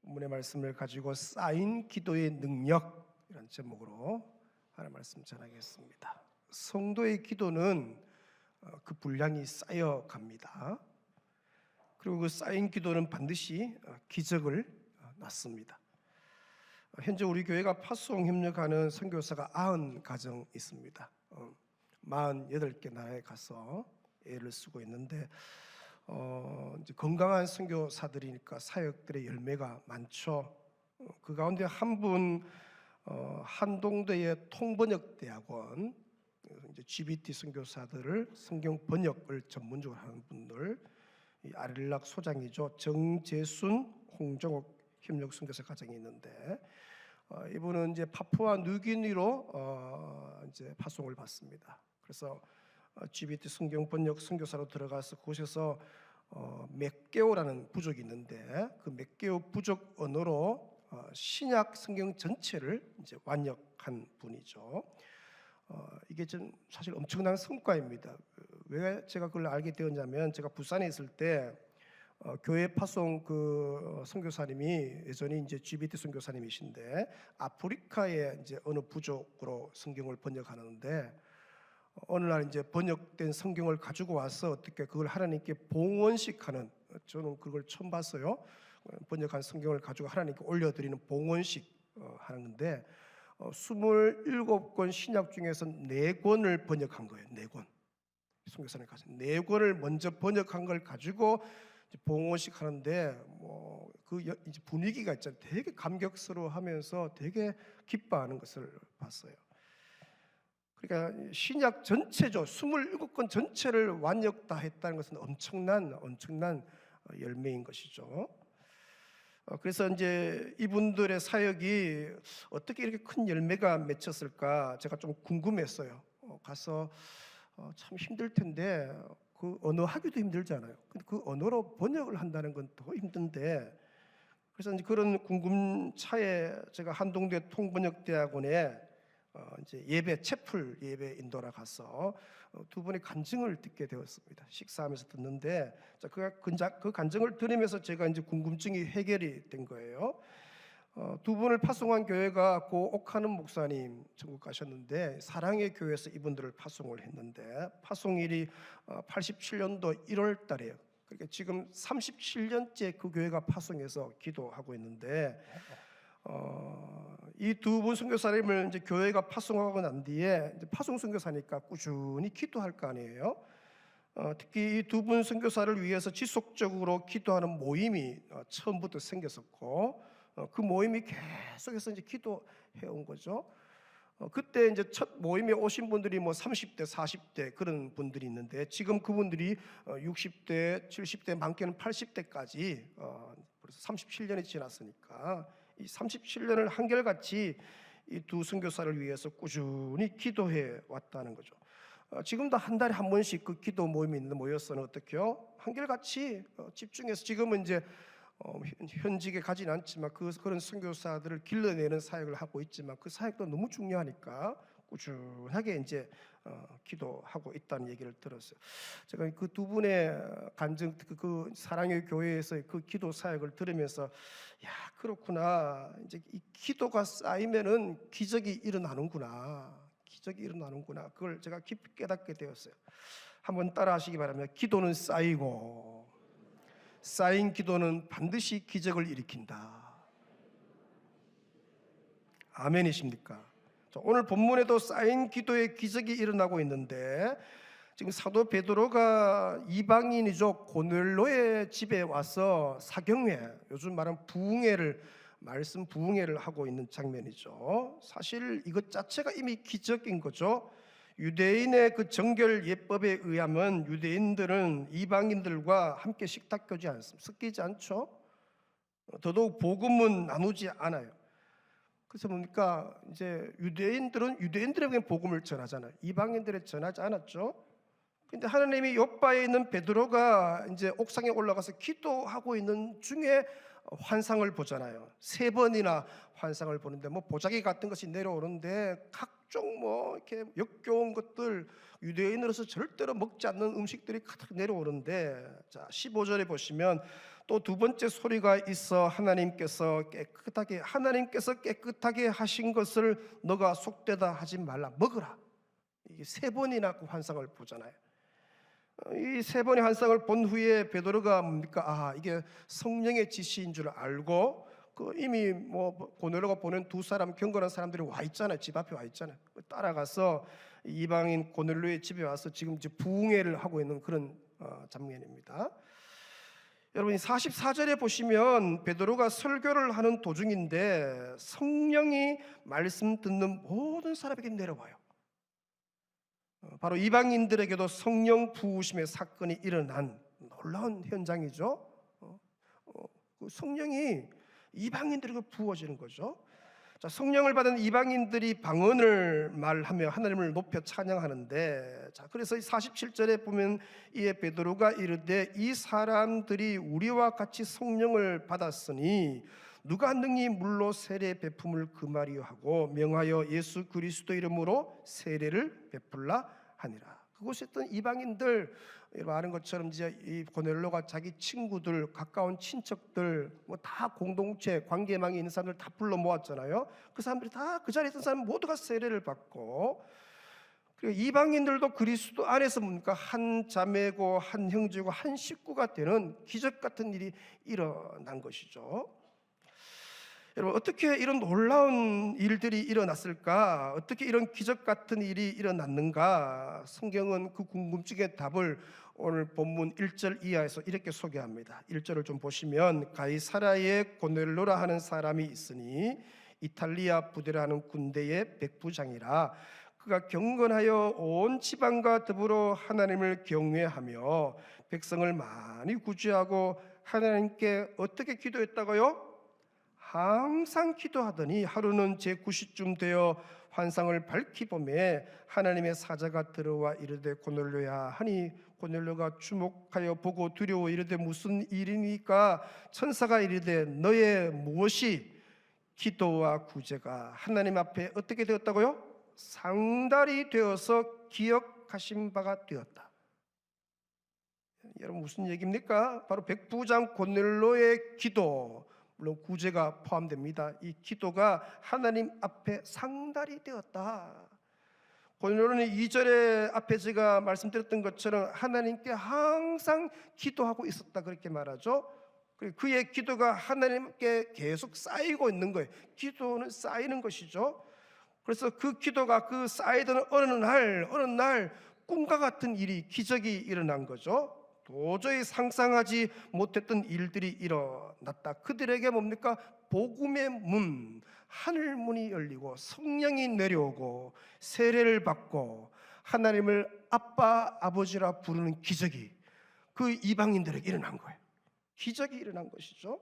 본문의 말씀을 가지고 쌓인 기도의 능력, 이런 제목으로 하나님 말씀 전하겠습니다. 성도의 기도는 그 분량이 쌓여갑니다. 그리고 그 쌓인 기도는 반드시 기적을 낳습니다. 현재 우리 교회가 파송 협력하는 선교사가 90가정 있습니다. 48개 나라에 가서 애를 쓰고 있는데 이제 건강한 선교사들이니까 사역들의 열매가 많죠. 그 가운데 한 분, 한동대의 통번역대학원, 이제 GBT 선교사들을 성경 번역을 전문적으로 하는 분들, 이 아릴락 소장이죠. 정재순, 홍정옥 협력 선교사 가정이 있는데 이분은 이제 파푸아 뉴기니로 이제 파송을 받습니다. 그래서 GBT 성경 번역 선교사로 들어가서 그곳에서 맥개오라는 부족이 있는데 그 맥개오 부족 언어로 신약 성경 전체를 이제 완역한 분이죠. 이게 좀 사실 엄청난 성과입니다. 왜 제가 그걸 알게 되었냐면 제가 부산에 있을 때 교회 파송 그 선교사님이 예전에 이제 GBT 선교사님이신데 아프리카의 이제 어느 부족으로 성경을 번역하는데 어느 날 이제 번역된 성경을 가지고 와서 어떻게 그걸 하나님께 봉헌식하는, 저는 그걸 처음 봤어요. 번역한 성경을 가지고 하나님께 올려드리는 봉헌식 하는데 27권 신약 중에서 4권을 번역한 거예요. 4권. 선교사님 가서 4권을 먼저 번역한 걸 가지고 봉헌식 하는데 그 이제 분위기가 있잖아요. 되게 감격스러워하면서 되게 기뻐하는 것을 봤어요. 그러니까 신약 전체죠. 27권 전체를 완역 다 했다는 것은 엄청난 열매인 것이죠. 그래서 이제 이분들의 사역이 어떻게 이렇게 큰 열매가 맺혔을까 제가 좀 궁금했어요. 가서 참 힘들 텐데 그 언어 하기도 힘들잖아요. 근데 그 언어로 번역을 한다는 건 더 힘든데, 그래서 이제 그런 궁금차에 제가 한동대 통번역대학원에 이제 예배 채플 예배 인도라 가서 두 분의 간증을 듣게 되었습니다. 식사하면서 듣는데 그 간증을 들으면서 제가 이제 궁금증이 해결이 된 거예요. 두 분을 파송한 교회가 고 옥하는 목사님 천국 가셨는데 사랑의 교회에서 이분들을 파송을 했는데 파송일이 87년도 1월 달이에요. 그러니까 지금 37년째 그 교회가 파송해서 기도하고 있는데 이 두 분 선교사님을 이제 교회가 파송하고 난 뒤에 이제 파송 선교사니까 꾸준히 기도할 거 아니에요. 특히 이 두 분 선교사를 위해서 지속적으로 기도하는 모임이 처음부터 생겼었고 그 모임이 계속해서 이제 기도해 온 거죠. 그때 이제 첫 모임에 오신 분들이 30대, 40대 그런 분들이 있는데 지금 그분들이 60대, 70대, 많게는 80대까지 벌써 37년이 지났으니까 이 37년을 한결같이 이 두 선교사를 위해서 꾸준히 기도해 왔다는 거죠. 지금도 한 달에 한 번씩 그 기도 모임이 있는데 모여서는 어떻게요? 한결같이 집중해서 지금은 이제 현직에 가지는 않지만 그런 선교사들을 길러내는 사역을 하고 있지만 그 사역도 너무 중요하니까 꾸준하게 이제 기도하고 있다는 얘기를 들었어요. 제가 그 두 분의 간증, 그 사랑의 교회에서 그 기도 사역을 들으면서 야, 그렇구나. 이제 이 기도가 쌓이면은 기적이 일어나는구나. 그걸 제가 깊이 깨닫게 되었어요. 한번 따라하시기 바랍니다. 기도는 쌓이고 쌓인 기도는 반드시 기적을 일으킨다. 아멘이십니까? 오늘 본문에도 쌓인 기도의 기적이 일어나고 있는데 지금 사도 베드로가 이방인이죠. 고넬로의 집에 와서 사경회, 요즘 말하는 말씀 부흥회를 하고 있는 장면이죠. 사실 이것 자체가 이미 기적인 거죠. 유대인의 그 정결 예법에 의하면 유대인들은 이방인들과 함께 식탁 교지 않습니다. 섞이지 않죠. 더더욱 복음은 나누지 않아요. 그래서 보니까 이제 유대인들은 유대인들에게 복음을 전하잖아요. 이방인들에 전하지 않았죠. 근데 하나님이 요바에 있는 베드로가 이제 옥상에 올라가서 기도하고 있는 중에 환상을 보잖아요. 3번이나 환상을 보는데 뭐 보자기 같은 것이 내려오는데 각종 뭐 이렇게 역겨운 것들, 유대인으로서 절대로 먹지 않는 음식들이 가득 내려오는데, 자 15절에 보시면 또 두 번째 소리가 있어 하나님께서 깨끗하게 하신 것을 너가 속되다 하지 말라. 먹으라. 이게 3번이나 그 환상을 보잖아요. 이 3번의 환상을 본 후에 베드로가 뭡니까? 이게 성령의 지시인 줄 알고 이미 뭐 고넬료가 보낸 2사람 경건한 사람들이 와 있잖아요. 집 앞에 와 있잖아요. 따라가서 이방인 고넬료의 집에 와서 지금 이제 부흥회를 하고 있는 그런 장면입니다. 여러분 44절에 보시면 베드로가 설교를 하는 도중인데 성령이 말씀 듣는 모든 사람에게 내려와요. 바로 이방인들에게도 성령 부으심의 사건이 일어난 놀라운 현장이죠. 그 성령이 이방인들에게 부어지는 거죠. 자, 성령을 받은 이방인들이 방언을 말하며 하나님을 높여 찬양하는데, 자 그래서 47절에 보면 이에 베드로가 이르되 이 사람들이 우리와 같이 성령을 받았으니 누가 능히 물로 세례 베품을 금하리요 하고 명하여 예수 그리스도 이름으로 세례를 베풀라 하니라. 그곳에 있던 이방인들, 여러분 아는 것처럼 이제 이 고넬료가 자기 친구들, 가까운 친척들, 뭐 다 공동체 관계망이 있는 사람들 다 불러 모았잖아요. 그 사람들이 다 그 자리에 있던 사람 모두가 세례를 받고, 그리고 이방인들도 그리스도 안에서 뭡니까? 한 자매고 한 형제고 한 식구가 되는 기적 같은 일이 일어난 것이죠. 여러분 어떻게 이런 놀라운 일들이 일어났을까? 어떻게 이런 기적 같은 일이 일어났는가? 성경은 그 궁금증의 답을 오늘 본문 1절 이하에서 이렇게 소개합니다. 1절을 좀 보시면 가이사랴에 고넬료라 하는 사람이 있으니 이탈리아 부대라 하는 군대의 백부장이라. 그가 경건하여 온 지방과 더불어 하나님을 경외하며 백성을 많이 구제하고 하나님께 어떻게 기도했다고요? 항상 기도하더니 하루는 제9시쯤 되어 환상을 밝히 보매 하나님의 사자가 들어와 이르되 고넬료야 하니 고넬료가 주목하여 보고 두려워 이르되 무슨 일이니까? 천사가 이르되 너의 무엇이 기도와 구제가 하나님 앞에 어떻게 되었다고요? 상달이 되어서 기억하신 바가 되었다. 여러분 무슨 얘기입니까? 바로 백부장 고넬료의 기도, 물론 구제가 포함됩니다. 이 기도가 하나님 앞에 상달이 되었다. 고넬료는 2절에 앞에 제가 말씀드렸던 것처럼 하나님께 항상 기도하고 있었다 그렇게 말하죠. 그의 기도가 하나님께 계속 쌓이고 있는 거예요. 기도는 쌓이는 것이죠. 그래서 그 기도가 그 쌓이던 어느 날 꿈과 같은 일이, 기적이 일어난 거죠. 도저히 상상하지 못했던 일들이 일어났다. 그들에게 뭡니까? 복음의 문, 하늘 문이 열리고 성령이 내려오고 세례를 받고 하나님을 아빠, 아버지라 부르는 기적이 그 이방인들에게 일어난 거예요. 기적이 일어난 것이죠.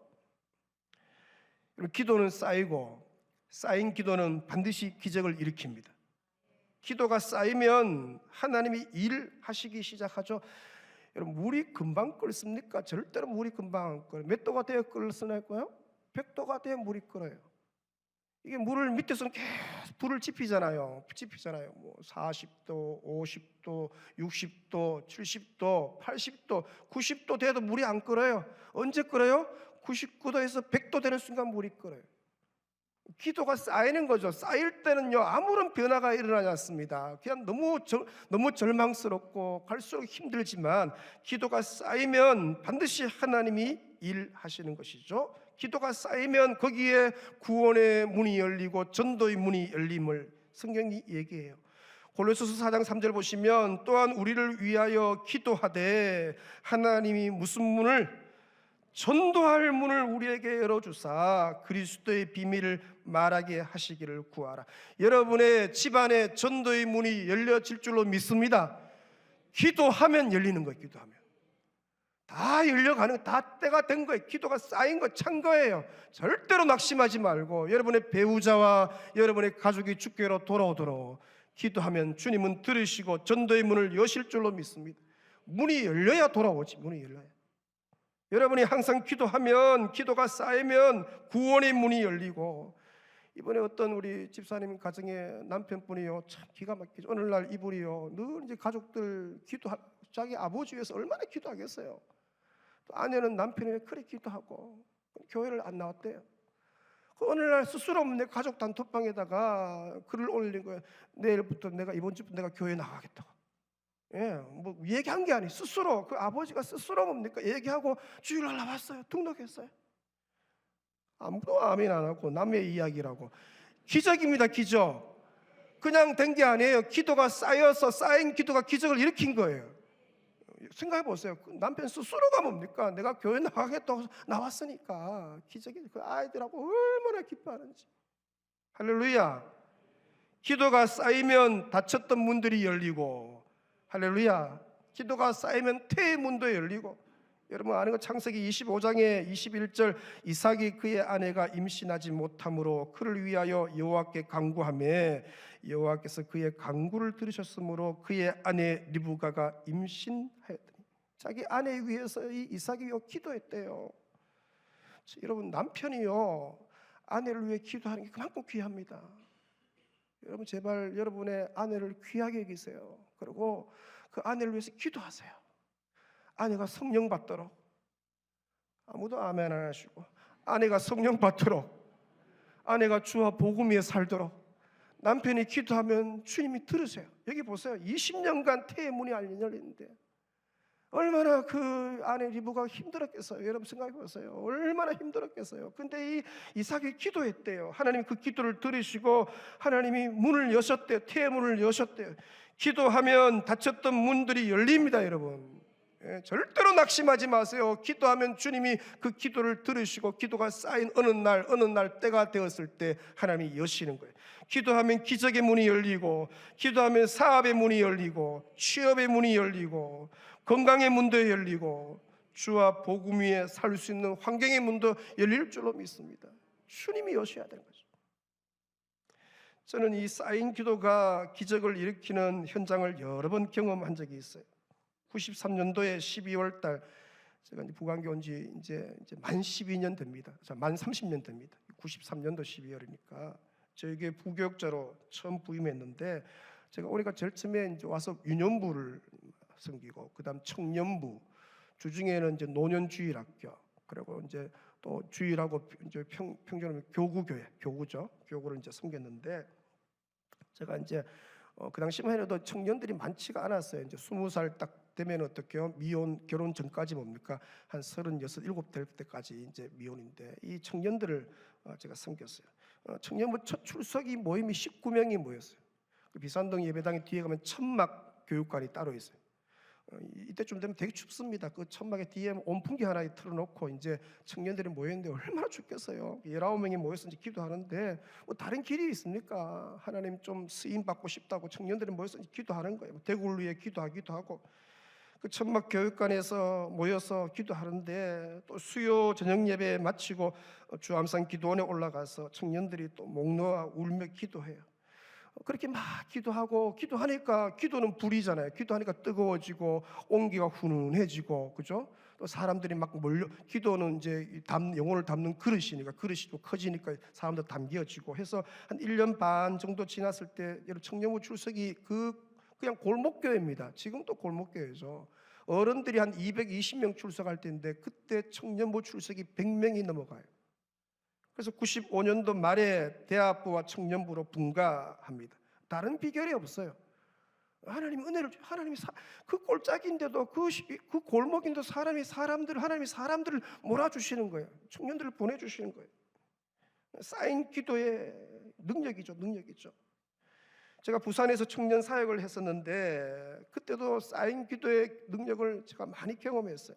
기도는 쌓이고 쌓인 기도는 반드시 기적을 일으킵니다. 기도가 쌓이면 하나님이 일하시기 시작하죠. 여러분 물이 금방 끓습니까? 절대로 물이 금방 안 끓어요. 몇 도가 돼야 끓을까요? 100도가 돼야 물이 끓어요. 이게 물을 밑에서는 계속 불을 지피잖아요. 뭐 40도, 50도, 60도, 70도, 80도, 90도 돼도 물이 안 끓어요. 언제 끓어요? 99도에서 100도 되는 순간 물이 끓어요. 기도가 쌓이는 거죠. 쌓일 때는요 아무런 변화가 일어나지 않습니다. 그냥 너무 절망스럽고 갈수록 힘들지만 기도가 쌓이면 반드시 하나님이 일하시는 것이죠. 기도가 쌓이면 거기에 구원의 문이 열리고 전도의 문이 열림을 성경이 얘기해요. 골로새서 4장 3절 보시면 또한 우리를 위하여 기도하되 하나님이 무슨 문을? 전도할 문을 우리에게 열어주사 그리스도의 비밀을 말하게 하시기를 구하라. 여러분의 집안에 전도의 문이 열려질 줄로 믿습니다. 기도하면 열리는 거예요. 기도하면 다 열려가는, 다 때가 된 거예요. 기도가 쌓인 거, 찬 거예요. 절대로 낙심하지 말고 여러분의 배우자와 여러분의 가족이 주께로 돌아오도록 기도하면 주님은 들으시고 전도의 문을 여실 줄로 믿습니다. 문이 열려야 돌아오지. 문이 열려야. 여러분이 항상 기도하면, 기도가 쌓이면 구원의 문이 열리고, 이번에 어떤 우리 집사님 가정의 남편분이요, 참 기가 막히죠. 오늘날 이분이요, 늘 이제 가족들 자기 아버지 위해서 얼마나 기도하겠어요. 또 아내는 남편이 왜 그래 기도하고 교회를 안 나왔대요. 오늘날 스스로 내 가족 단톡방에다가 글을 올린 거예요. 내일부터 이번 주부터 내가 교회 나가겠다고. 예, 뭐 얘기한 게 아니에요. 스스로, 그 아버지가 스스로 뭡니까? 얘기하고 주일날 나왔어요. 등록했어요. 아무도 아멘 안 하고 남의 이야기라고. 기적입니다, 기적. 그냥 된 게 아니에요. 기도가 쌓여서 쌓인 기도가 기적을 일으킨 거예요. 생각해 보세요. 남편 스스로가 뭡니까? 내가 교회 나가겠다고 나왔으니까. 기적이, 그 아이들하고 얼마나 기뻐하는지. 할렐루야. 기도가 쌓이면 닫혔던 문들이 열리고, 할렐루야. 기도가 쌓이면 태의 문도 열리고. 여러분 아는 거 창세기 25장에 21절, 이삭이 그의 아내가 임신하지 못함으로 그를 위하여 여호와께 간구하며 여호와께서 그의 간구를 들으셨으므로 그의 아내 리브가가 임신하였더니. 자기 아내 위해서 이 이삭이요 기도했대요. 여러분 남편이요 아내를 위해 기도하는 게 그만큼 귀합니다. 여러분 제발 여러분의 아내를 귀하게 여기세요. 그리고 그 아내를 위해서 기도하세요. 아내가 성령 받도록. 아무도 아멘 안 하시고. 아내가 성령 받도록, 아내가 주와 복음 위에 살도록 남편이 기도하면 주님이 들으세요. 여기 보세요. 20년간 태의 문이 안 열리는데 얼마나 그 아내 리브가 힘들었겠어요. 여러분 생각해 보세요. 얼마나 힘들었겠어요. 근데 이 이삭이 기도했대요. 하나님이 그 기도를 들으시고 하나님이 문을 여셨대요. 태의 문을 여셨대요. 기도하면 닫혔던 문들이 열립니다, 여러분. 절대로 낙심하지 마세요. 기도하면 주님이 그 기도를 들으시고 기도가 쌓인 어느 날 때가 되었을 때 하나님이 여시는 거예요. 기도하면 기적의 문이 열리고, 기도하면 사업의 문이 열리고, 취업의 문이 열리고, 건강의 문도 열리고, 주와 복음 위에 살 수 있는 환경의 문도 열릴 줄로 믿습니다. 주님이 여셔야 되는 거죠. 저는 이 쌓인 기도가 기적을 일으키는 현장을 여러 번 경험한 적이 있어요. 93년도에 12월 달 제가 이제 북한교 온 지 이제 만 12년 됩니다. 만 30년 됩니다. 93년도 12월이니까 저에게 부교육자로 처음 부임했는데, 제가 올해가 제일 처음에 이제 와서 유년부를 섬기고, 그다음 청년부, 주중에는 이제 노년주일학교, 그리고 이제 또 주일하고 이제 평균은 교구교회, 교구죠. 교구를 이제 섬겼는데, 제가 이제 그 당시만 해도 청년들이 많지가 않았어요. 이제 20살 딱 되면 어떻게요? 미혼, 결혼 전까지 뭡니까? 한 36, 7 될 때까지 이제 미혼인데, 이 청년들을 제가 섬겼어요. 청년부 첫 출석이 모임이 19명이 모였어요. 그 비산동 예배당 뒤에 가면 천막 교육관이 따로 있어요. 이때쯤 되면 되게 춥습니다. 그 천막에 뒤에 온풍기 하나 틀어놓고 이제 청년들이 모였는데 얼마나 춥겠어요. 19명이 모여서 이제 기도하는데 뭐 다른 길이 있습니까? 하나님 좀 쓰임 받고 싶다고 청년들이 모여서 이제 기도하는 거예요. 대구를 위해 기도하기도 하고, 그 천막 교육관에서 모여서 기도하는데, 또 수요 저녁 예배 마치고 주암산 기도원에 올라가서 청년들이 또 목 놓아 울며 기도해요. 그렇게 막 기도하고, 기도하니까 기도는 불이잖아요. 기도하니까 뜨거워지고 온기가 훈훈해지고, 그죠? 또 사람들이 막 몰려, 기도는 이제 영혼을 담는 그릇이니까 그릇이 또 커지니까 사람들 담겨지고 해서 한 1년 반 정도 지났을 때 여러분 청년부 출석이 그냥 골목교회입니다. 지금도 골목교회죠. 어른들이 한 220명 출석할 때인데 그때 청년부 출석이 100명이 넘어가요. 그래서 95년도 말에 대학부와 청년부로 분가합니다. 다른 비결이 없어요. 하나님 은혜를, 하나님이 그 꼴짝인데도 그 골목인데 하나님이 사람들을 몰아주시는 거예요. 청년들을 보내주시는 거예요. 쌓인 기도의 능력이죠. 제가 부산에서 청년 사역을 했었는데 그때도 쌓인 기도의 능력을 제가 많이 경험했어요.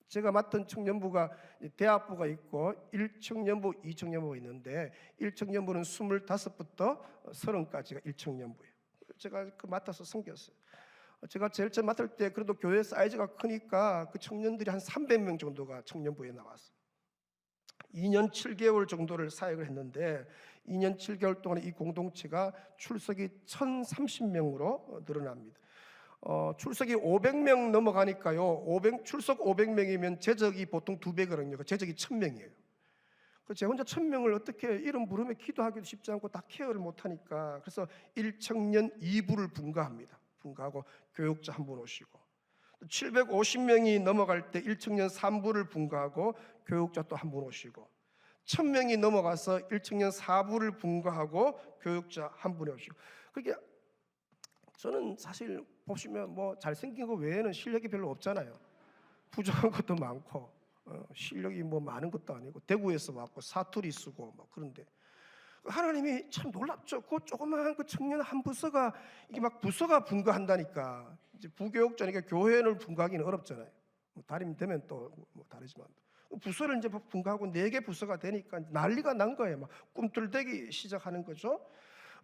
제가 맡은 청년부가 대학부가 있고 1청년부, 2청년부가 있는데 1청년부는 25부터 30까지가 1청년부예요. 제가 그 맡아서 섬겼어요. 제가 제일 처음 맡을 때 그래도 교회 사이즈가 크니까 그 청년들이 한 300명 정도가 청년부에 나왔어요. 2년 7개월 정도를 사역을 했는데 2년 7개월 동안 이 공동체가 출석이 1030명으로 늘어납니다. 출석이 500명 넘어가니까요. 출석 500명이면 제적이 보통 2배거든요. 제적이 1000명이에요. 제 혼자 1000명을 어떻게 이름 부르며 기도하기도 쉽지 않고 다 케어를 못하니까, 그래서 1청년 2부를 분가합니다. 분가하고 교육자 한 분 오시고, 750명이 넘어갈 때 1청년 3부를 분가하고 교육자 또 한 분 오시고, 1000명이 넘어가서 1청년 4부를 분가하고 교육자 한 분이 오시고. 그게 저는 사실 보시면 뭐 잘생긴 거 외에는 실력이 별로 없잖아요. 부족한 것도 많고 실력이 뭐 많은 것도 아니고, 대구에서 왔고 사투리 쓰고 뭐. 그런데 하나님이 참 놀랍죠. 그 조그마한 그 청년 한 부서가 이게 막 부서가 분가한다니까. 이제 부교육자니까 교회를 분가하기는 어렵잖아요. 뭐 달이면 되면 또 뭐 다르지만, 부서를 이제 막 분가하고 4개 부서가 되니까 난리가 난 거예요. 막 꿈틀대기 시작하는 거죠.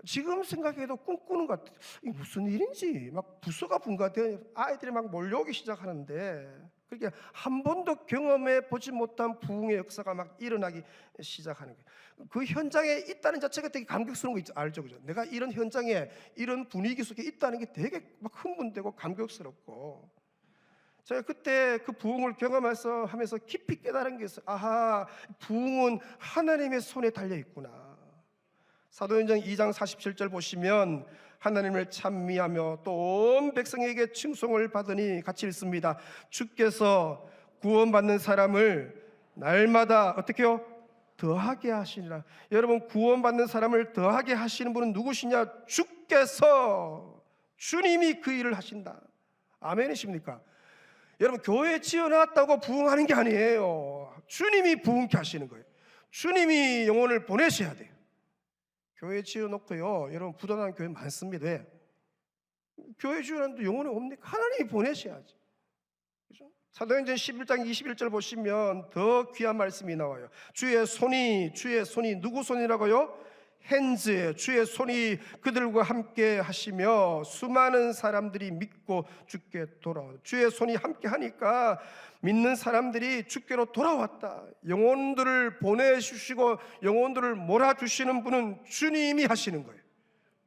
지금 생각해도 꿈꾸는 것 같아요. 이게 무슨 일인지. 막 부서가 분가돼 아이들이 막 몰려오기 시작하는데, 그렇게 한 번도 경험해 보지 못한 부흥의 역사가 막 일어나기 시작하는 거예요. 그 현장에 있다는 자체가 되게 감격스러운 거 알죠, 그죠? 내가 이런 현장에 이런 분위기 속에 있다는 게 되게 막 흥분되고 감격스럽고. 제가 그때 그 부흥을 하면서 깊이 깨달은 게 있어요. 아하, 부흥은 하나님의 손에 달려 있구나. 사도행전 2장 47절 보시면 하나님을 찬미하며 또 온 백성에게 칭송을 받으니 같이 읽습니다. 주께서 구원받는 사람을 날마다 어떻게 해요? 더하게 하시니라. 여러분, 구원받는 사람을 더하게 하시는 분은 누구시냐? 주께서, 주님이 그 일을 하신다. 아멘이십니까? 여러분, 교회 지어놨다고 부흥하는 게 아니에요. 주님이 부흥케 하시는 거예요. 주님이 영혼을 보내셔야 돼요. 교회 지어놓고요, 여러분 부도난 교회 많습니다. 왜? 교회 지어놨는데 영혼이 없으니까 하나님이 보내셔야지. 그죠? 사도행전 11장 21절 보시면 더 귀한 말씀이 나와요. 주의 손이 누구 손이라고요? 핸즈에 주의 손이 그들과 함께 하시며 수많은 사람들이 믿고 주께 돌아왔다. 주의 손이 함께 하니까 믿는 사람들이 주께로 돌아왔다. 영혼들을 보내주시고 영혼들을 몰아주시는 분은 주님이 하시는 거예요.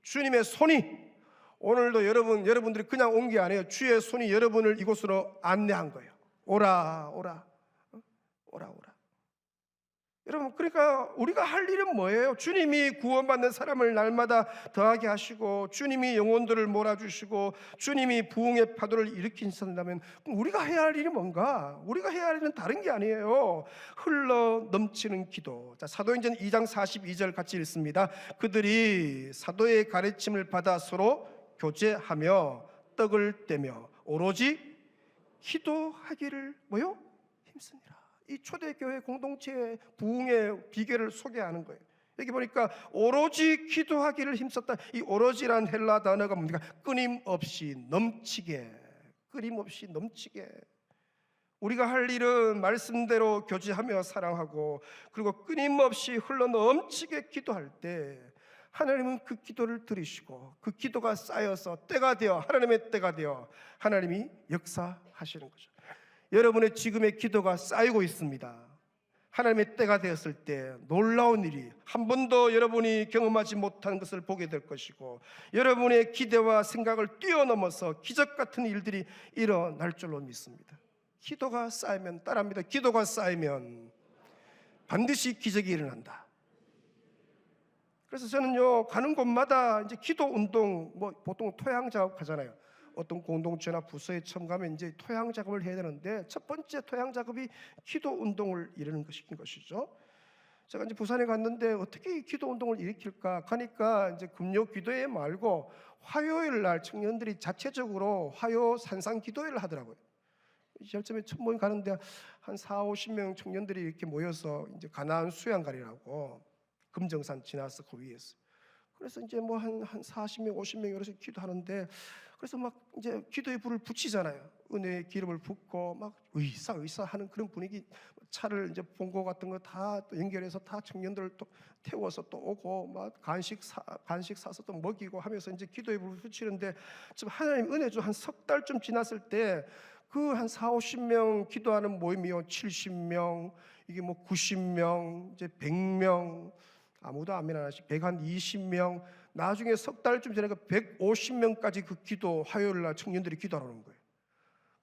주님의 손이 오늘도 여러분들이 그냥 온 게 아니에요. 주의 손이 여러분을 이곳으로 안내한 거예요. 오라 오라 오라 오라. 여러분, 그러니까 우리가 할 일은 뭐예요? 주님이 구원받는 사람을 날마다 더하게 하시고, 주님이 영혼들을 몰아주시고, 주님이 부흥의 파도를 일으키신다면 우리가 해야 할 일이 뭔가? 우리가 해야 할 일은 다른 게 아니에요. 흘러 넘치는 기도. 자, 사도행전 2장 42절 같이 읽습니다. 그들이 사도의 가르침을 받아 서로 교제하며 떡을 떼며 오로지 기도하기를 뭐요? 힘쓰니라. 이 초대교회 공동체의 부흥의 비결을 소개하는 거예요. 여기 보니까 오로지 기도하기를 힘썼다. 이 오로지란 헬라 단어가 뭡니까? 끊임없이 넘치게, 끊임없이 넘치게. 우리가 할 일은 말씀대로 교제하며 사랑하고, 그리고 끊임없이 흘러 넘치게 기도할 때 하나님은 그 기도를 들으시고, 그 기도가 쌓여서 때가 되어, 하나님의 때가 되어 하나님이 역사하시는 거죠. 여러분의 지금의 기도가 쌓이고 있습니다. 하나님의 때가 되었을 때 놀라운 일이, 한 번도 여러분이 경험하지 못한 것을 보게 될 것이고, 여러분의 기대와 생각을 뛰어넘어서 기적 같은 일들이 일어날 줄로 믿습니다. 기도가 쌓이면, 따라합니다. 기도가 쌓이면 반드시 기적이 일어난다. 그래서 저는요, 가는 곳마다 이제 기도 운동, 뭐 보통 토양 작업 하잖아요. 어떤 공동체나 부서에 처음 가면 이제 토양 작업을 해야 되는데, 첫 번째 토양 작업이 기도 운동을 이루는 것이죠. 제가 이제 부산에 갔는데 어떻게 기도 운동을 일으킬까 가니까, 이제 금요 기도회 말고 화요일 날 청년들이 자체적으로 화요 산상 기도회를 하더라고요. 제일 처음에 첫 모임 가는데 한 40-50명 청년들이 이렇게 모여서 이제 가나안 수양가리라고 금정산 지나서 그 위에서, 그래서 이제 뭐 한 40명, 50명 이렇게 기도하는데, 그래서 막 이제 기도의 불을 붙이잖아요. 은혜의 기름을 붓고 막 의사 하는 그런 분위기. 차를 이제 봉고 같은 거 다 연결해서 다 청년들을 또 태워서 또 오고, 막 간식 사서 또 먹이고 하면서 이제 기도의 불을 붙이는데, 지금 하나님 은혜 주 한 석 달쯤 지났을 때 그 한 40-50명 기도하는 모임이요, 70명, 이게 뭐 90명, 이제 100명, 아무도 아멘 안 하시, 120명, 나중에 석 달쯤 지나니까 150명까지 그 기도 화요일 날 청년들이 기도하러 오는 거예요.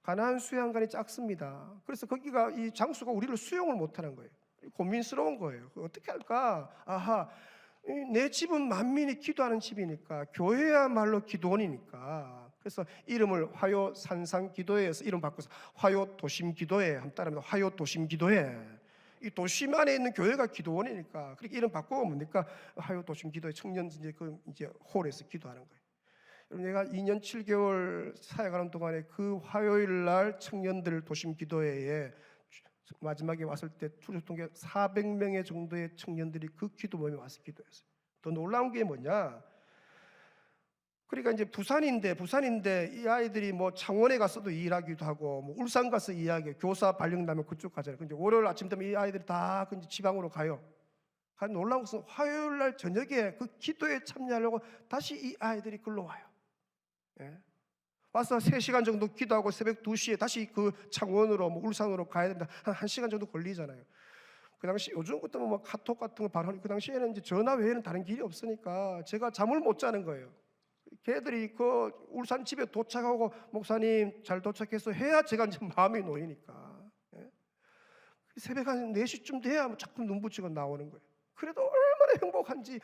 가나안 수양관이 작습니다. 그래서 거기가 이 장소가 우리를 수용을 못하는 거예요. 고민스러운 거예요. 어떻게 할까? 아하, 내 집은 만민이 기도하는 집이니까, 교회야말로 기도원이니까. 그래서 이름을 화요 산상 기도회에서 이름 바꿔서 화요 도심 기도회 한번 따라합니다. 화요 도심 기도회. 이 도심 안에 있는 교회가 기도원이니까 그렇게 이름 바꾸고 뭡니까? 화요 도심 기도회 청년 이제 홀에서 기도하는 거예요. 여러분, 내가 2년 7개월 사역하는 동안에 그 화요일 날 청년들 도심 기도회에 마지막에 왔을 때 투족통계 400명의 정도의 청년들이 그 기도 모임에 와서 기도했어요. 더 놀라운 게 뭐냐? 그러니까 이제 부산인데 이 아이들이 뭐 창원에 가서도 일하기도 하고, 뭐 울산 가서 일하게, 교사 발령 나면 그쪽 가잖아요. 근데 월요일 아침 되면 이 아이들이 다 지방으로 가요. 놀라운 것은 화요일 날 저녁에 그 기도에 참여하려고 다시 이 아이들이 글로 와요. 예. 와서 3시간 정도 기도하고 새벽 2시에 다시 그 창원으로 뭐 울산으로 가야 된다. 한 1시간 정도 걸리잖아요. 그 당시 요즘 같으면 뭐 카톡 같은 거 바로 그 당시에는 이제 전화 외에는 다른 길이 없으니까 제가 잠을 못 자는 거예요. 걔들이 그 울산 집에 도착하고 목사님 잘 도착해서 해야 제가 이제 마음이 놓이니까. 예? 새벽 한 4시쯤 돼야 자꾸 눈 붙이고 나오는 거예요. 그래도 얼마나 행복한지.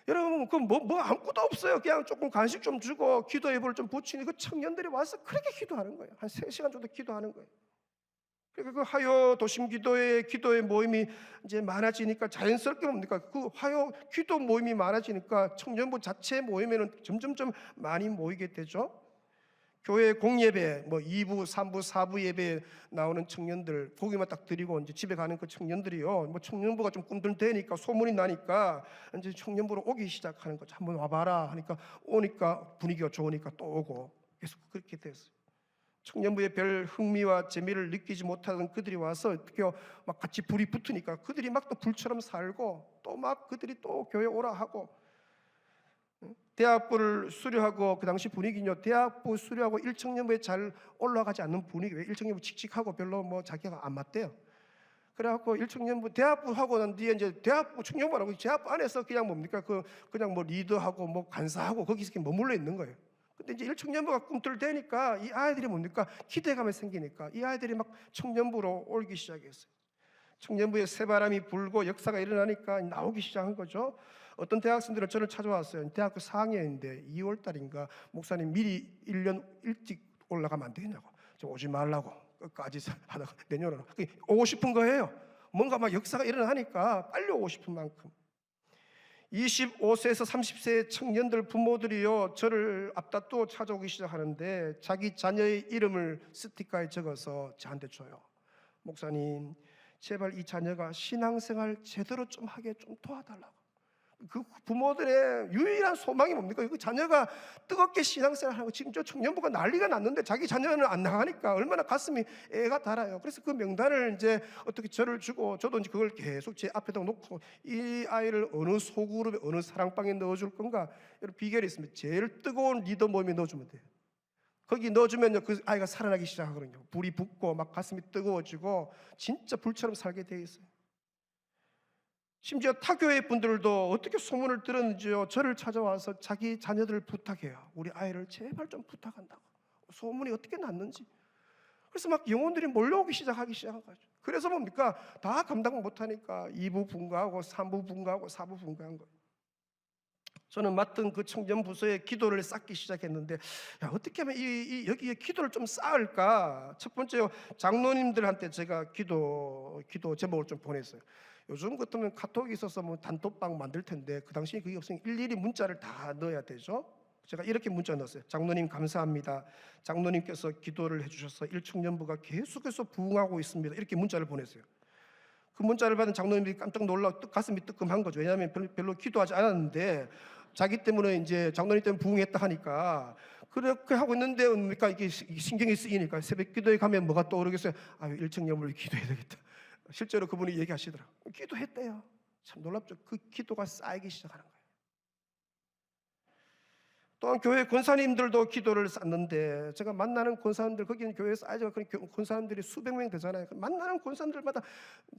여러분, 그 뭐 아무것도 없어요. 그냥 조금 간식 좀 주고 기도 예불을 좀 붙이니 그 청년들이 와서 그렇게 기도하는 거예요. 한 3시간 정도 기도하는 거예요. 그러니까 그 화요 도심 기도의 모임이 이제 많아지니까 자연스럽게 뭡니까? 그 화요 기도 모임이 많아지니까 청년부 자체 모임에는 점점점 많이 모이게 되죠. 교회 공예배, 뭐 2부, 3부, 4부 예배에 나오는 청년들 고기만 딱 드리고 이제 집에 가는 그 청년들이요. 뭐 청년부가 좀 꿈틀대니까 소문이 나니까 이제 청년부로 오기 시작하는 거죠. 한번 와봐라 하니까 오니까 분위기가 좋으니까 또 오고 계속 그렇게 됐어요. 청년부의 별 흥미와 재미를 느끼지 못하던 그들이 와서 어떻게 막 같이 불이 붙으니까 그들이 막 또 불처럼 살고 또 막 그들이 또 교회 오라 하고, 대학부를 수료하고 그 당시 분위기는요, 대학부 수료하고 1청년부에 잘 올라가지 않는 분위기. 왜 1청년부 칙칙하고 별로 뭐 자기가 안 맞대요. 그래갖고 1청년부 대학부 하고 난 뒤에 이제 대학부 청년부라고 대학부 안에서 그냥 뭡니까? 그냥 뭐 리더하고 뭐 간사하고 거기서 이렇게 머물러 있는 거예요. 근데 이제 1청년부가 꿈틀대니까 이 아이들이 뭡니까? 기대감이 생기니까 이 아이들이 막 청년부로 올기 시작했어요. 청년부에 새바람이 불고 역사가 일어나니까 나오기 시작한 거죠. 어떤 대학생들은 저를 찾아왔어요. 대학교 4학년인데 2월 달인가 목사님 미리 1년 일찍 올라가면 안 되냐고. 저 오지 말라고 끝까지 하다가 내년으로 오고 싶은 거예요. 뭔가 막 역사가 일어나니까 빨리 오고 싶은 만큼. 25세에서 30세의 청년들 부모들이요 저를 앞다투어 찾아오기 시작하는데 자기 자녀의 이름을 스티커에 적어서 저한테 줘요. 목사님, 제발 이 자녀가 신앙생활 제대로 좀 하게 좀 도와달라고. 그 부모들의 유일한 소망이 뭡니까? 그 자녀가 뜨겁게 신앙생활 하고, 지금 저 청년부가 난리가 났는데 자기 자녀는 안 나가니까 얼마나 가슴이 애가 달아요. 그래서 그 명단을 이제 어떻게 저를 주고, 저도 이제 그걸 계속 제 앞에다 놓고 이 아이를 어느 소그룹에 어느 사랑방에 넣어줄 건가, 여러분 비결이 있습니다. 제일 뜨거운 리더 모임에 넣어주면 돼요. 거기 넣어주면요 그 아이가 살아나기 시작하거든요. 불이 붙고 막 가슴이 뜨거워지고 진짜 불처럼 살게 돼 있어요. 심지어 타교회 분들도 어떻게 소문을 들었는지요 저를 찾아와서 자기 자녀들을 부탁해요. 우리 아이를 제발 좀 부탁한다고. 소문이 어떻게 났는지. 그래서 막 영혼들이 몰려오기 시작하기 시작한 거죠. 그래서 뭡니까? 다 감당 못하니까 2부 분가하고 3부 분가하고 4부 분가한 거예요. 저는 맡은 그 청년 부서에 기도를 쌓기 시작했는데, 야, 어떻게 하면 여기에 기도를 좀 쌓을까? 첫 번째 장로님들한테 제가 기도 제목을 좀 보냈어요. 요즘 같으면 카톡이 있어서 뭐 단톡방 만들 텐데 그 당시에 그게 없으니 일일이 문자를 다 넣어야 되죠. 제가 이렇게 문자 넣었어요. 장로님 감사합니다. 장로님께서 기도를 해주셔서 1청년부가 계속해서 부흥하고 있습니다. 이렇게 문자를 보냈어요. 그 문자를 받은 장로님들이 깜짝 놀라 가슴이 뜨끔한 거죠. 왜냐하면 별로 기도하지 않았는데 자기 때문에 이제 장로님 때문에 부흥했다 하니까 그렇게 하고 있는데 뭡니까? 이게 신경이 쓰이니까 새벽 기도에 가면 뭐가 떠오르겠어요? 아유, 1청년부를 기도해야 되겠다. 실제로 그분이 얘기하시더라고요. 기도했대요. 참 놀랍죠. 그 기도가 쌓이기 시작하는 거예요. 또한 교회 권사님들도 기도를 쌓는데, 제가 만나는 권사님들, 거기는 교회에 쌓여져 권사님들이 수백 명 되잖아요. 만나는 권사님들마다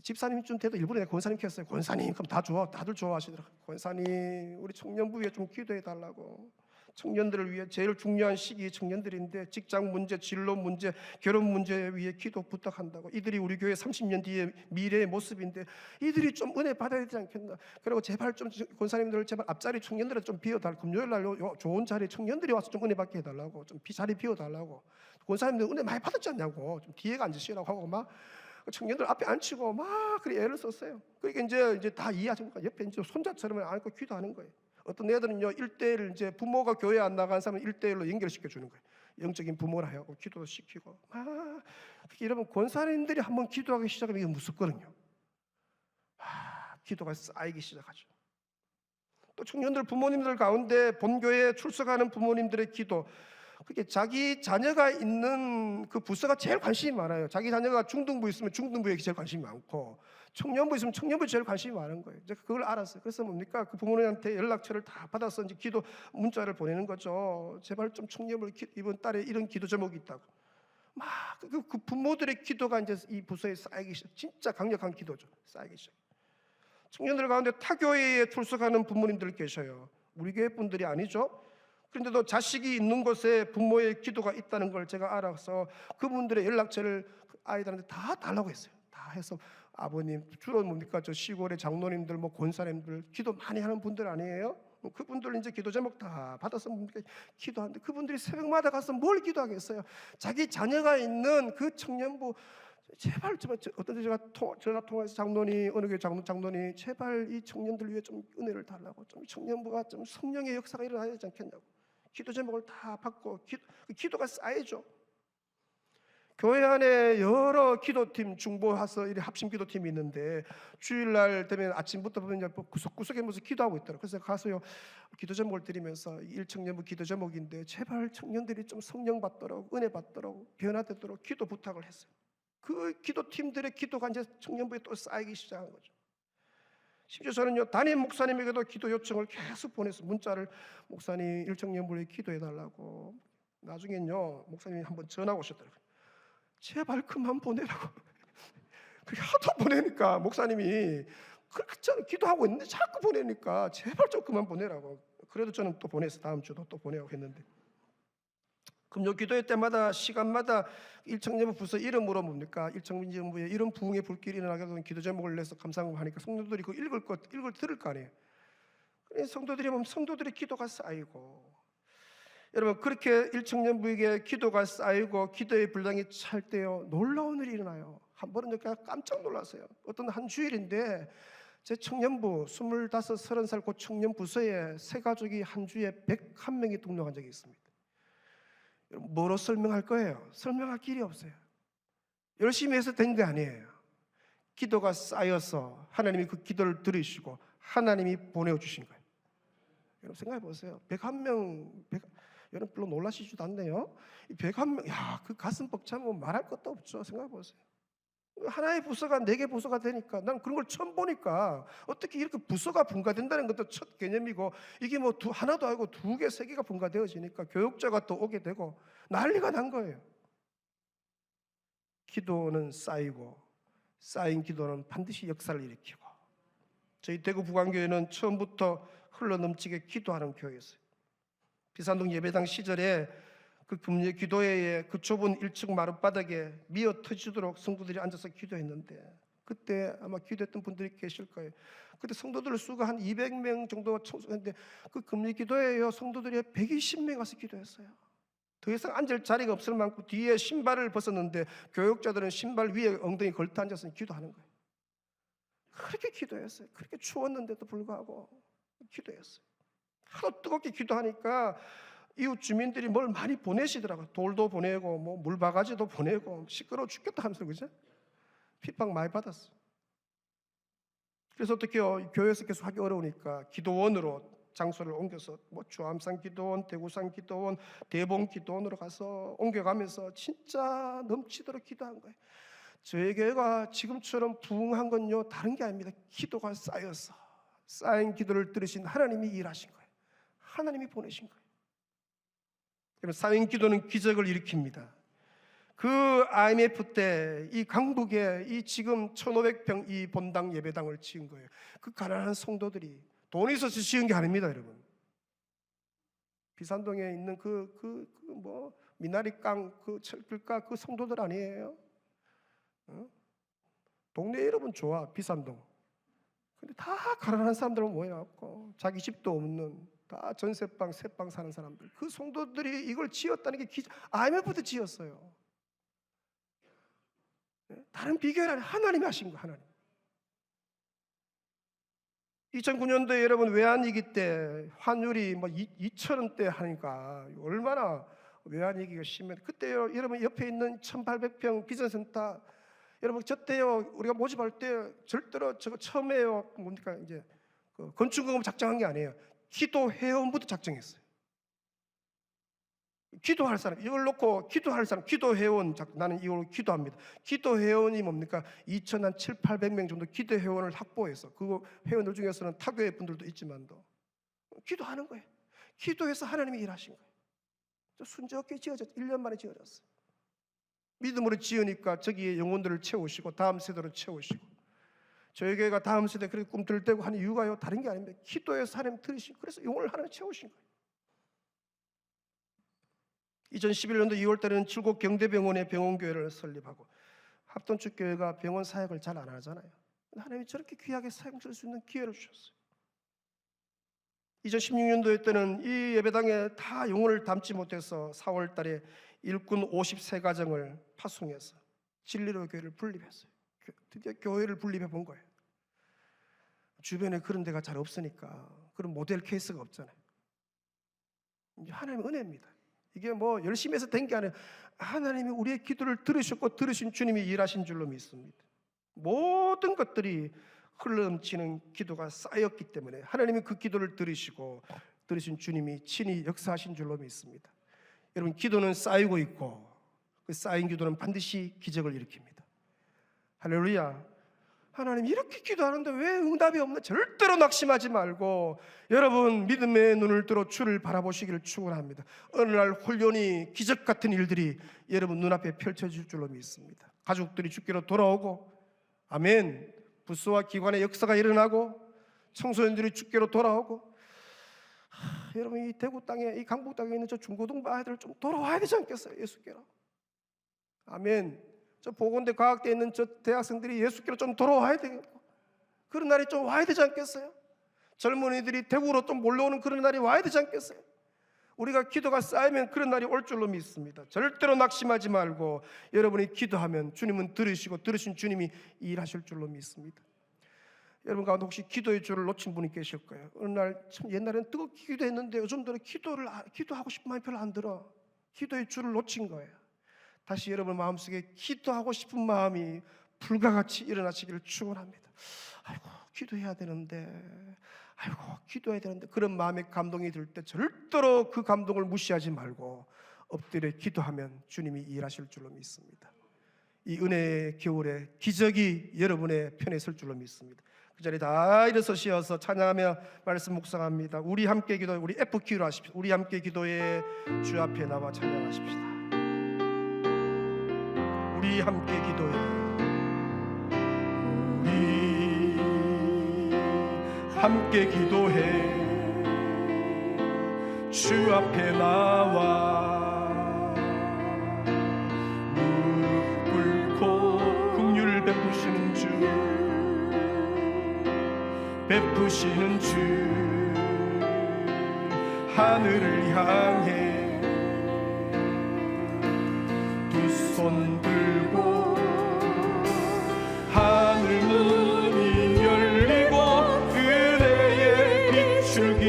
집사님쯤 돼도 일부러 내가 권사님 켰어요. 권사님 그럼 다 좋아, 다들 좋아하시더라고요. 권사님 우리 청년부 위해 좀 기도해 달라고. 청년들을 위해 제일 중요한 시기 청년들인데, 직장 문제, 진로 문제, 결혼 문제 위해 기도 부탁한다고. 이들이 우리 교회 30년 뒤에 미래의 모습인데 이들이 좀 은혜 받아야 되지 않겠나. 그리고 제발 좀 권사님들 제발 앞자리 청년들을 좀 비워달라고. 금요일 날 좋은 자리에 청년들이 와서 좀 은혜 받게 해달라고. 좀 자리 비워달라고. 권사님들 은혜 많이 받았지 않냐고. 좀 뒤에 앉으시라고 하고 막 청년들 앞에 앉히고 막 그래 애를 썼어요. 그러니까 이제 다 이해하십니까? 옆에 이제 손자처럼 안고 기도하는 거예요. 어떤 애들은요 1대1, 이제 부모가 교회 안 나간 사람은 1대1로 연결시켜 주는 거예요. 영적인 부모라 하고 기도도 시키고. 여러분 권사님들이 한번 기도하기 시작하면 이게 무섭거든요. 기도가 쌓이기 시작하죠. 또 청년들 부모님들 가운데 본교회에 출석하는 부모님들의 기도, 그게 자기 자녀가 있는 그 부서가 제일 관심이 많아요. 자기 자녀가 중등부 있으면 중등부에 제일 관심이 많고, 청년부 있으면 청년부에 제일 관심이 많은 거예요. 제가 그걸 알았어요. 그래서 뭡니까? 그 부모님한테 연락처를 다 받아서 이제 기도 문자를 보내는 거죠. 제발 좀 청년부 이번 달에 이런 기도 제목이 있다고. 막 그 부모들의 기도가 이제 이 부서에 쌓이기 시작. 진짜 강력한 기도죠. 쌓이기 시작. 청년들 가운데 타교회에 출석하는 부모님들 계셔요. 우리 교회 분들이 아니죠. 그런데도 자식이 있는 곳에 부모의 기도가 있다는 걸 제가 알아서 그분들의 연락처를 아이들한테 다 달라고 했어요. 다 해서 아버님, 주로 뭡니까? 저 시골의 장로님들, 뭐 권사님들, 기도 많이 하는 분들 아니에요? 그분들 이제 기도 제목 다 받아서 뭡니까? 기도하는데 그분들이 새벽마다 가서 뭘 기도하겠어요? 자기 자녀가 있는 그 청년부, 제발 어떤 때 제가 전화 통화해서 장로님, 어느 교회 장로님 제발 이 청년들 위해 좀 은혜를 달라고, 좀 청년부가 좀 성령의 역사가 일어나야 되지 않겠냐고. 기도 제목을 다 받고 기도가 쌓이죠. 교회 안에 여러 기도팀, 중보해서 이 합심 기도팀이 있는데 주일날 되면 아침부터 보면 구석구석에 모여서 기도하고 있더라고요. 그래서 가서요 기도 제목을 드리면서 1청년부 기도 제목인데 제발 청년들이 좀 성령 받도록, 은혜 받도록, 변화되도록 기도 부탁을 했어요. 그 기도팀들의 기도가 이제 청년부에 또 쌓이기 시작한 거죠. 심지어 저는요 담임 목사님에게도 기도 요청을 계속 보내서 문자를, 목사님 1청년부에 기도해달라고. 나중엔요 목사님이 한번 전화 오셨더라고요. 제발 그만 보내라고. 그게 하도 보내니까 목사님이 그렇게 저는 기도하고 있는데 자꾸 보내니까 제발 좀 그만 보내라고. 그래도 저는 또 보내서 다음 주도 또 보내라고 했는데, 금요 기도회 때마다 시간마다 1청년부 부서 이름으로 뭡니까? 1청년부에 이런 부흥의 불길이 일어나게 하는 기도 제목을 내서 감상을 하니까 성도들이 그거 들을 거 아니에요. 그래서 성도들이 보면 성도들의 기도가 쌓이고, 여러분 그렇게 1청년부에게 기도가 쌓이고 기도의 분량이 찰 때요 놀라운 일이 일어나요. 한 번은 제가 깜짝 놀랐어요. 어떤 한 주일인데 제 청년부 25, 30살 그 청년 부서에 세 가족이 한 주에 101명이 등록한 적이 있습니다. 뭐로 설명할 거예요? 설명할 길이 없어요. 열심히 해서 된 게 아니에요. 기도가 쌓여서 하나님이 그 기도를 들으시고 하나님이 보내주신 거예요. 여러분 생각해 보세요. 101명, 여러분 별로 놀라시지도 않네요. 101명, 야, 그 가슴 벅차면 말할 것도 없죠. 생각해 보세요. 하나의 부서가 4개 부서가 되니까, 난 그런 걸 처음 보니까 어떻게 이렇게 부서가 분가된다는 것도 첫 개념이고, 이게 뭐 하나도 아니고 2개, 3개가 분가되어지니까 교육자가 또 오게 되고 난리가 난 거예요. 기도는 쌓이고 쌓인 기도는 반드시 역사를 일으키고, 저희 대구 부광교회는 처음부터 흘러넘치게 기도하는 교회였어요. 비산동 예배당 시절에 그 금요 기도회에 그 좁은 1층 마룻바닥에 미어 터지도록 성도들이 앉아서 기도했는데, 그때 아마 기도했던 분들이 계실 거예요. 그때 성도들 수가 한 200명 정도 청소했는데 그 금요 기도회에 성도들이 120명 와서 기도했어요. 더 이상 앉을 자리가 없을 만큼 뒤에 신발을 벗었는데 교육자들은 신발 위에 엉덩이 걸터 앉아서 기도하는 거예요. 그렇게 기도했어요. 그렇게 추웠는데도 불구하고 기도했어요. 하도 뜨겁게 기도하니까 이웃 주민들이 뭘 많이 보내시더라고요. 돌도 보내고 뭐 물바가지도 보내고 시끄러워 죽겠다 하면서, 그죠? 핍박 많이 받았어요. 그래서 어떻게요? 교회에서 계속 하기 어려우니까 기도원으로 장소를 옮겨서 뭐 주암산 기도원, 대구산 기도원, 대봉 기도원으로 가서 옮겨가면서 진짜 넘치도록 기도한 거예요. 저희 교회가 지금처럼 부흥한 건요 다른 게 아닙니다. 기도가 쌓여서 쌓인 기도를 들으신 하나님이 일하신 거예요. 하나님이 보내신 거예요. 사인 기도는 기적을 일으킵니다. 그 IMF 때 이 강북에 이 지금 1,500평 이 본당 예배당을 지은 거예요. 그 가난한 성도들이 돈이 있어서 지은 게 아닙니다, 여러분. 비산동에 있는 뭐 미나리깡 그 철길가 그 성도들 아니에요? 동네 여러분 좋아, 비산동. 근데 다 가난한 사람들은 모여갖고 자기 집도 없는 다 전세방, 새방 사는 사람들. 그 성도들이 이걸 지었다는 게 IMF도 지었어요. 다른 비결이 아니라 하나님이 하신 거예요, 하나님. 2009년도에 여러분 외환위기 때 환율이 뭐 2,000원대 하니까 얼마나 외환위기가 심해. 그때요, 여러분 옆에 있는 1,800평 비전센터, 여러분 저 때요 우리가 모집할 때 절대로 저거 처음에요 뭡니까 이제 그 건축공업 작정한 게 아니에요. 기도 회원부터 작정했어요. 기도할 사람 이걸 놓고 기도할 사람 기도 회원 나는 이걸 기도합니다. 기도 회원이 뭡니까 2,700~800명 정도 기도 회원을 확보해서 그 회원들 중에서는 타교회 분들도 있지만도 기도하는 거예요. 기도해서 하나님이 일하신 거예요. 순조롭게 지어졌어요. 1년 만에 지어졌어요. 믿음으로 지으니까 저기에 영혼들을 채우시고 다음 세대로 채우시고 저희 교회가 다음 세대 그렇게 꿈틀 대고 하는 이유가요 다른 게 아닙니다. 기도해서 하나님 들으시고 그래서 영혼을 하나님 채우신 거예요. 2011년도 2월 달에는 칠곡 경대병원에 병원교회를 설립하고 합동축 교회가 병원 사역을 잘 안 하잖아요. 하나님이 저렇게 귀하게 사역 쓸 수 있는 기회를 주셨어요. 2016년도에 때는 이 예배당에 다 영혼을 담지 못해서 4월 달에 일꾼 53가정을 파송해서 진리로 교회를 분립했어요. 드디어 교회를 분립해 본 거예요. 주변에 그런 데가 잘 없으니까 그런 모델 케이스가 없잖아요. 이제 하나님의 은혜입니다. 이게 뭐 열심히 해서 된 게 아니에요. 하나님이 우리의 기도를 들으셨고 들으신 주님이 일하신 줄로 믿습니다. 모든 것들이 흘러넘치는 기도가 쌓였기 때문에 하나님이 그 기도를 들으시고 들으신 주님이 친히 역사하신 줄로 믿습니다. 여러분 기도는 쌓이고 있고 그 쌓인 기도는 반드시 기적을 일으킵니다. 할렐루야. 하나님 이렇게 기도하는데 왜 응답이 없나? 절대로 낙심하지 말고 여러분 믿음의 눈을 들어 주를 바라보시기를 축원합니다. 어느 날 홀연히 기적 같은 일들이 여러분 눈앞에 펼쳐질 줄로 믿습니다. 가족들이 주께로 돌아오고 아멘. 부서와 기관의 역사가 일어나고 청소년들이 주께로 돌아오고 여러분 이 대구 땅에 이 강북 땅에 있는 저 중고등부 아이들 좀 돌아와야 되지 않겠어요? 예수께로. 아멘. 저 보건대 과학대에 있는 저 대학생들이 예수께로 좀 돌아와야 되겠고 그런 날이 좀 와야 되지 않겠어요? 젊은이들이 대구로 좀 몰려오는 그런 날이 와야 되지 않겠어요? 우리가 기도가 쌓이면 그런 날이 올 줄로 믿습니다. 절대로 낙심하지 말고 여러분이 기도하면 주님은 들으시고 들으신 주님이 일하실 줄로 믿습니다. 여러분 가운데 혹시 기도의 줄을 놓친 분이 계실 거예요. 어느 날 참 옛날에는 뜨겁게 기도했는데 요즘 들은 기도하고 싶은 마음이 별로 안 들어. 기도의 줄을 놓친 거예요. 다시 여러분 마음속에 기도하고 싶은 마음이 불가같이 일어나시기를 축원합니다. 아이고 기도해야 되는데 기도해야 되는데 그런 마음의 감동이 들 때 절대로 그 감동을 무시하지 말고 엎드려 기도하면 주님이 일하실 줄로 믿습니다. 이 은혜의 겨울에 기적이 여러분의 편에 설 줄로 믿습니다. 그 자리에 다 일어서시어서 찬양하며 말씀 묵상합니다. 우리 함께 기도해. 우리 F키로 하십시오. 우리 함께 기도해. 주 앞에 나와 찬양하십시다. 우리 함께 기도해. 우리 함께 기도해. 주 앞에 나와 무릎 꿇고 긍휼을 베푸시는 주, 베푸시는 주, 하늘을 향해 두 손 들고 하늘 문이 열리고 은혜의 비출기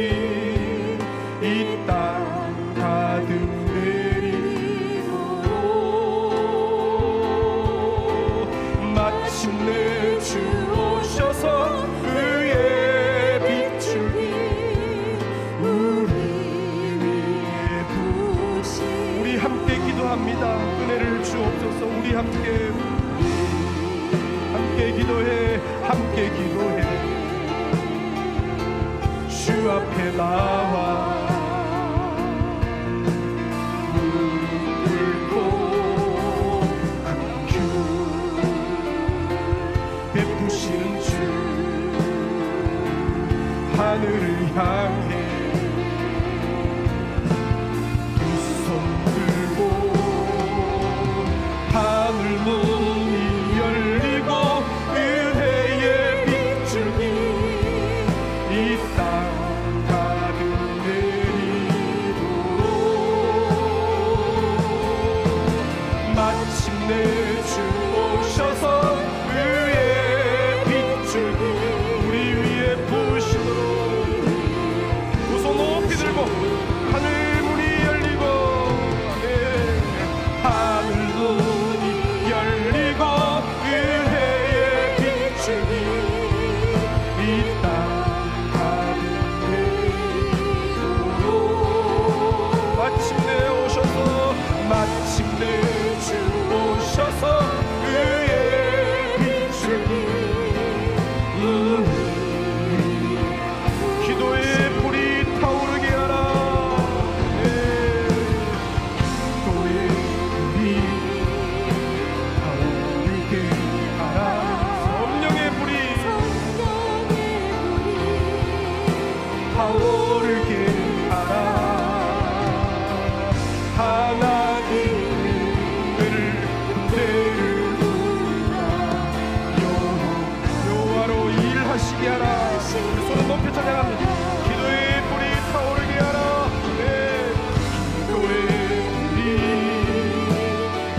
이 땅 가득 내리고 마침내 주 오셔서 의의 비출기 우리 위에 부으시. 우리 함께 기도합니다. 은혜를 주옵소서. 우리 함께 기도해. 함께 기도해. 주 앞에 나와 하늘을 향해 하늘 문이 열리고 은혜의 빗줄기 이 땅 가득 내리도록 마침내 주 오셔서 의의 빗줄기 우리 위에 부으시도록 두 손 높이 들고 하늘 문이 열리고 하늘 문이 열리고 은혜의 빗줄기 이 땅 가득 내리도록 마침내 오셔서 마침내 주 오셔서 의의 빗줄기 기도의 불이 타오르게 하라 기도의 불이 타오르게 하라 성령의 불이 타오르게 하라 하나님의 은혜를 부르라 여호와로 일하시게 하라 우리 손을 높이 찬양합니다 기도의 불이 타오르게 하라 기도의 불이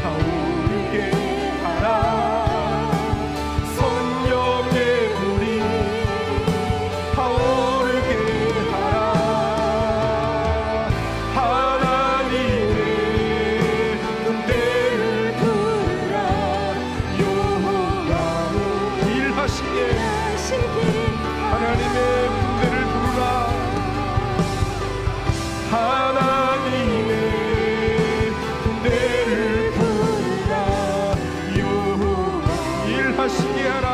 타오르게 하라 성령의 불이 타오르게 하라 하나님의 은혜를 부르라 여호와로 일하시게 하나님의 은혜를 부르라 하나님의 은혜를 부르라 여호와 일하시게 하라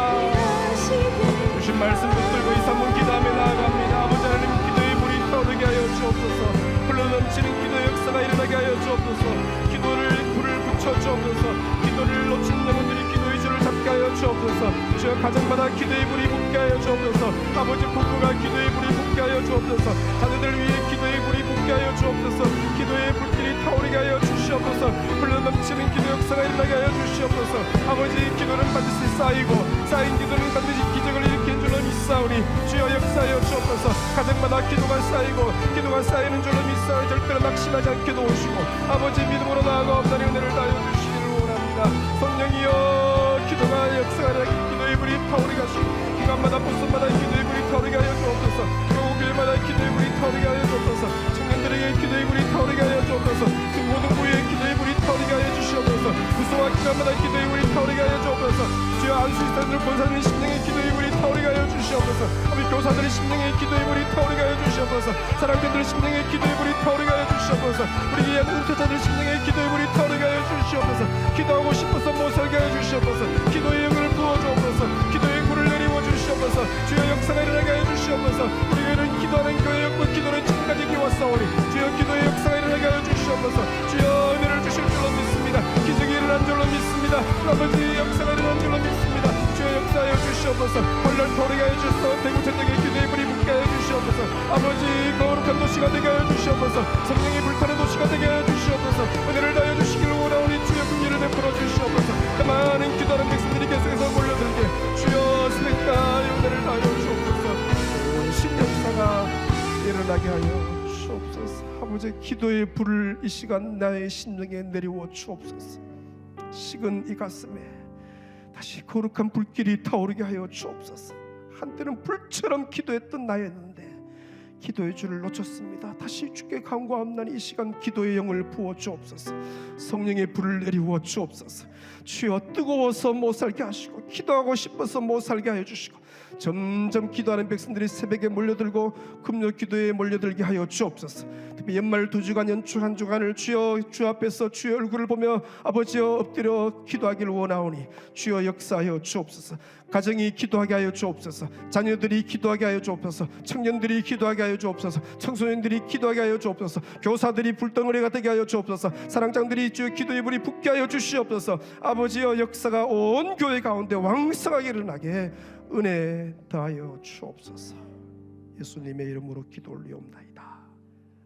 주신 말씀 붙들고 이 산문 기도하며 나아갑니다 아버지 하나님 기도의 불이 타오르게 하여 주옵소서 흘러넘치는 기도의 역사가 일어나게 하여 주옵소서 기도를 불을 붙여 주옵소서 기도를 놓친 영혼들이 기도의 줄을 잡게 하여 주옵소서 주여 가정마다 기도의 불이 붙게 하여 주옵소서 아버지 부부가 기도의 불이 붙게 하여 주옵소서 자녀들 위해 기도의 불이 붙게 하여 주옵소서 기도의 불길이 타오르게 하여 주시옵소서 흘러넘치는 기도 역사가 일어나게 하여 주시옵소서 아버지 기도는 반드시 쌓이고 쌓인 기도는 반드시 기적을 일으키는 줄로 믿사오니 주여 역사하여 주옵소서 가정마다 기도가 쌓이고 기도가 쌓이는 줄로 믿사오니 절대로 낙심하지 않게 도우시고 아버지 믿음으로 나아가옵나니 은혜를 다하여 주시기를 원합니다 성령이여 기도가 역사가 일어나게 기도의 불이 타오르게 하시고 기관마다 포선마다 기도의 불이 타오르게 하여 주옵소서 교회마다 기도의 불이 타오르게 하여 주옵소서 청년들에게 기도의 불이 타오르게 하여 주옵소서 모든 부위에 기도의 불이 타오르게 하여 주시옵소서 구소와 기관마다 기도의 불이 타오르게 하여 주옵소서 주여 안수일사들 본사님 심령의 기도의 불이 타오르게 하여 주시옵소서 우리 교사들의 심령의 기도의 불이 타오르게 하여 주시옵소서 사랑꾼들의 심령의 기도의 불이 타오르게 하여 주시옵소서 우리 은퇴자들 심령의 기도의 불이 타오르게 하여 주시옵소서 기도하고 싶어서 못 살게 하여 주시옵소서 기도의 영을 부어주옵소서 기도의 불을 내리워 주시옵소서 주여 역사가 일어나게 하여 주시옵소서 우리 교회는 기도하는 교회였고 기도는 지금까지 기왔사오니 주여 기도의 역사가 일어나게 하여 주시옵소서 주여 은혜를 주실 줄로 믿습니다 기적이 일어난 줄로 믿습니다 아버지 역사가 일어난 줄로 믿습니다 주여 역사하여 주시옵소서 혼란 터르게 하여 주시옵소서 대구 전역에 기도의 불이 붙게 하여 주시옵소서 아버지 거룩한 도시가 되게 하여 주시옵소서 성령이 불타는 도시가 되게 하여 주시옵소서 은혜를 다하여 주시기를 원하오니 주여 긍휼을 베풀어 주시옵소서 그 많은 기도하는 백성들이 계속해서 몰려들게 주여 스낵다 은혜를 다하여 주옵소서 신역사가 일어나게 하여 주옵소서 아버지 기도의 불을 이 시간 나의 심령에 내리워 주옵소서 식은 이 가슴에 다시 거룩한 불길이 타오르게 하여 주옵소서 한때는 불처럼 기도했던 나였는데 기도의 줄을 놓쳤습니다 다시 주께 간구하옵나니 이 시간 기도의 영을 부어 주옵소서 성령의 불을 내리워 주옵소서 주여 뜨거워서 못 살게 하시고 기도하고 싶어서 못 살게 하여 주시고 점점 기도하는 백성들이 새벽에 몰려들고 금요 기도에 몰려들게 하여 주옵소서 특히 연말 2주간 연초 1주간을 주여 주 앞에서 주의 얼굴을 보며 아버지여 엎드려 기도하기를 원하오니 주여 역사하여 주옵소서 가정이 기도하게 하여 주옵소서 자녀들이 기도하게 하여 주옵소서 청년들이 기도하게 하여 주옵소서 청소년들이 기도하게 하여 주옵소서 교사들이 불덩어리가 되게 하여 주옵소서 사랑장들이 주의 기도의 불이 붙게 하여 주시옵소서 아버지여 역사가 온 교회 가운데 왕성하게 일어나게 은혜 더하여 주옵소서 예수님의 이름으로 기도 올리옵나이다.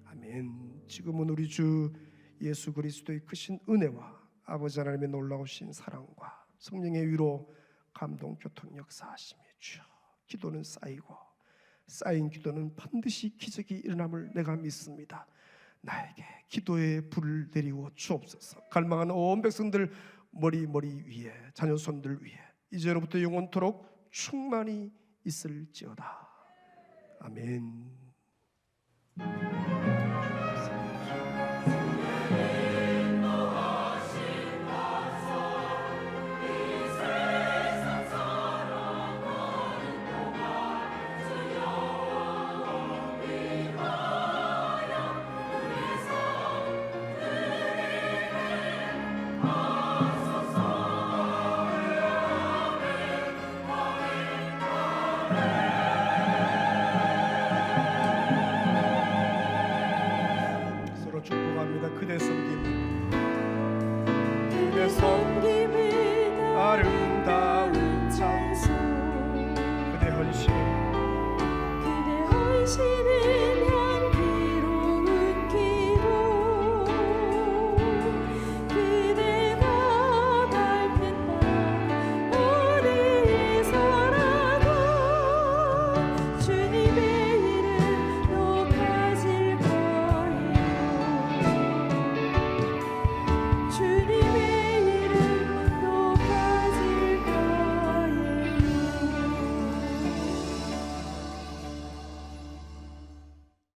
아멘. 지금은 우리 주 예수 그리스도의 크신 은혜와 아버지 하나님의 놀라우신 사랑과 성령의 위로 감동 교통 역사하심이 주여. 기도는 쌓이고 쌓인 기도는 반드시 기적이 일어남을 내가 믿습니다. 나에게 기도의 불을 내리워 주옵소서. 갈망하는 온 백성들 머리 위에, 자녀 손들 위에 이제로부터 영원토록 충만히 있을지어다. 아멘.